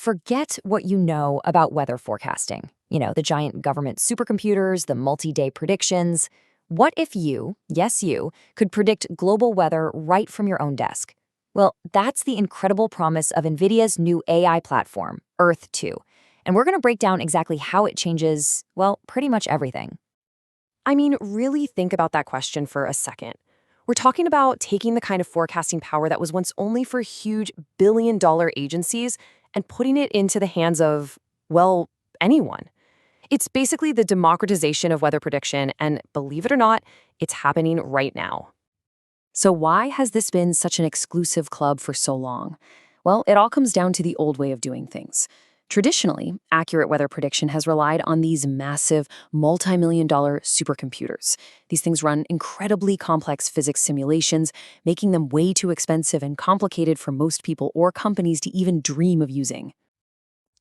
Forget what you know about weather forecasting. The giant government supercomputers, the multi-day predictions. What if you, yes you, could predict global weather right from your own desk? Well, that's the incredible promise of Nvidia's new AI platform, Earth-2. And we're going to break down exactly how it changes, well, pretty much everything. I mean, really think about that question for a second. We're talking about taking the kind of forecasting power that was once only for huge billion-dollar agencies and putting it into the hands of, well, anyone. It's basically the democratization of weather prediction, and believe it or not, it's happening right now. So why has this been such an exclusive club for so long? Well, it all comes down to the old way of doing things. Traditionally, accurate weather prediction has relied on these massive, multi-million-dollar supercomputers. These things run incredibly complex physics simulations, making them way too expensive and complicated for most people or companies to even dream of using.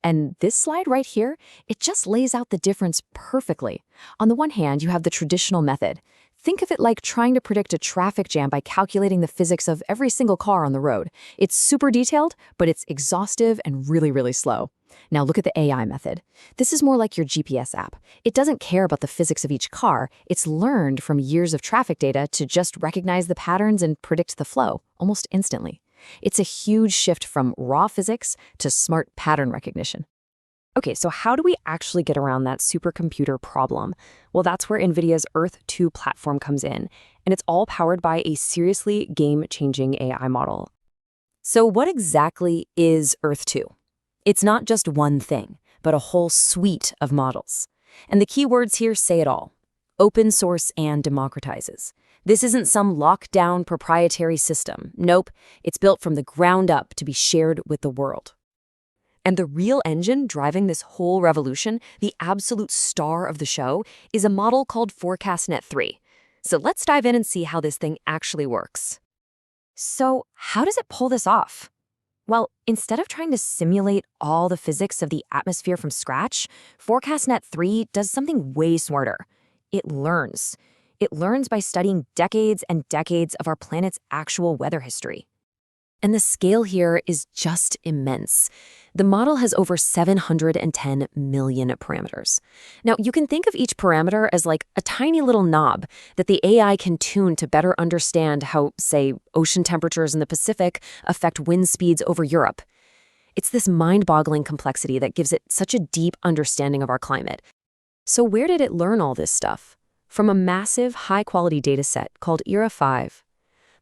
And this slide right here, it just lays out the difference perfectly. On the one hand, you have the traditional method. Think of it like trying to predict a traffic jam by calculating the physics of every single car on the road. It's super detailed, but it's exhaustive and really, really slow. Now look at the AI method. This is more like your GPS app. It doesn't care about the physics of each car. It's learned from years of traffic data to just recognize the patterns and predict the flow almost instantly. It's a huge shift from raw physics to smart pattern recognition. Okay, so how do we actually get around that supercomputer problem? Well, that's where Nvidia's Earth-2 platform comes in, and it's all powered by a seriously game-changing AI model. So what exactly is Earth-2? It's not just one thing, but a whole suite of models. And the key words here say it all: open source and democratizes. This isn't some locked-down proprietary system. Nope, it's built from the ground up to be shared with the world. And the real engine driving this whole revolution, the absolute star of the show, is a model called ForecastNet 3. So let's dive in and see how this thing actually works. So how does it pull this off? Well, instead of trying to simulate all the physics of the atmosphere from scratch, ForecastNet 3 does something way smarter. It learns. It learns by studying decades and decades of our planet's actual weather history. And the scale here is just immense. The model has over 710 million parameters. Now, you can think of each parameter as like a tiny little knob that the AI can tune to better understand how, say, ocean temperatures in the Pacific affect wind speeds over Europe. It's this mind-boggling complexity that gives it such a deep understanding of our climate. So where did it learn all this stuff? From a massive, high-quality data set called ERA-5.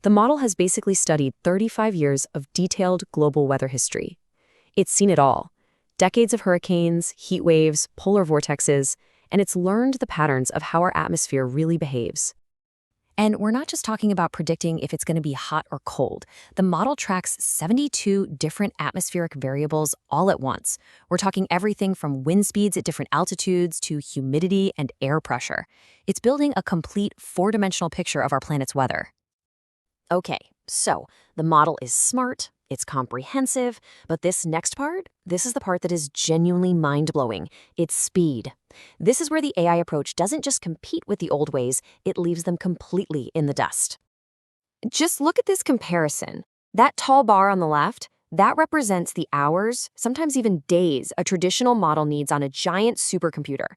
The model has basically studied 35 years of detailed global weather history. It's seen it all: decades of hurricanes, heat waves, polar vortexes, and it's learned the patterns of how our atmosphere really behaves. And we're not just talking about predicting if it's going to be hot or cold. The model tracks 72 different atmospheric variables all at once. We're talking everything from wind speeds at different altitudes to humidity and air pressure. It's building a complete four-dimensional picture of our planet's weather. Okay, so the model is smart, it's comprehensive, but this next part, this is the part that is genuinely mind-blowing. It's speed. This is where the AI approach doesn't just compete with the old ways, it leaves them completely in the dust. Just look at this comparison. That tall bar on the left, that represents the hours, sometimes even days, a traditional model needs on a giant supercomputer.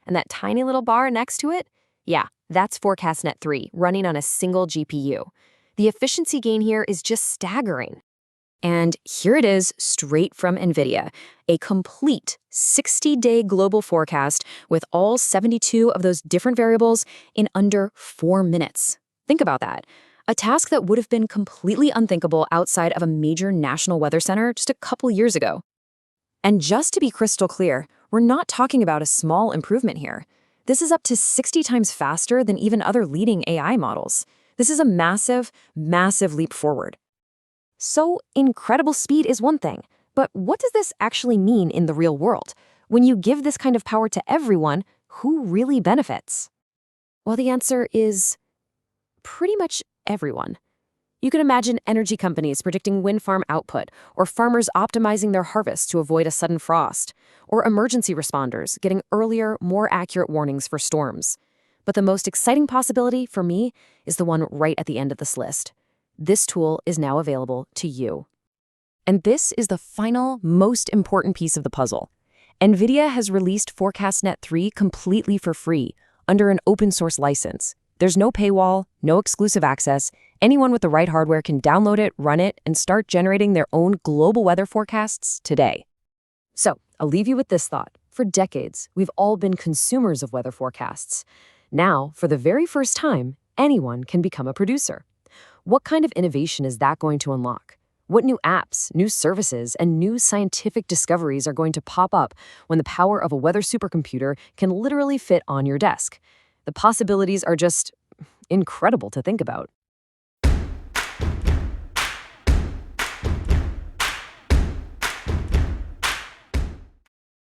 And that tiny little bar next to it, yeah, that's ForecastNet 3 running on a single GPU. The efficiency gain here is just staggering. And here it is, straight from Nvidia, a complete 60-day global forecast with all 72 of those different variables in under 4 minutes. Think about that. A task that would have been completely unthinkable outside of a major national weather center just a couple years ago. And just to be crystal clear, we're not talking about a small improvement here. This is up to 60 times faster than even other leading AI models. This is a massive, massive leap forward. So incredible speed is one thing, but what does this actually mean in the real world? When you give this kind of power to everyone, who really benefits? Well, the answer is pretty much everyone. You can imagine energy companies predicting wind farm output, or farmers optimizing their harvest to avoid a sudden frost, or emergency responders getting earlier, more accurate warnings for storms. But the most exciting possibility for me is the one right at the end of this list. This tool is now available to you. And this is the final, most important piece of the puzzle. Nvidia has released ForecastNet 3 completely for free, under an open-source license. There's no paywall, no exclusive access. Anyone with the right hardware can download it, run it, and start generating their own global weather forecasts today. So, I'll leave you with this thought. For decades, we've all been consumers of weather forecasts. Now, for the very first time, anyone can become a producer. What kind of innovation is that going to unlock? What new apps, new services, and new scientific discoveries are going to pop up when the power of a weather supercomputer can literally fit on your desk? The possibilities are just incredible to think about.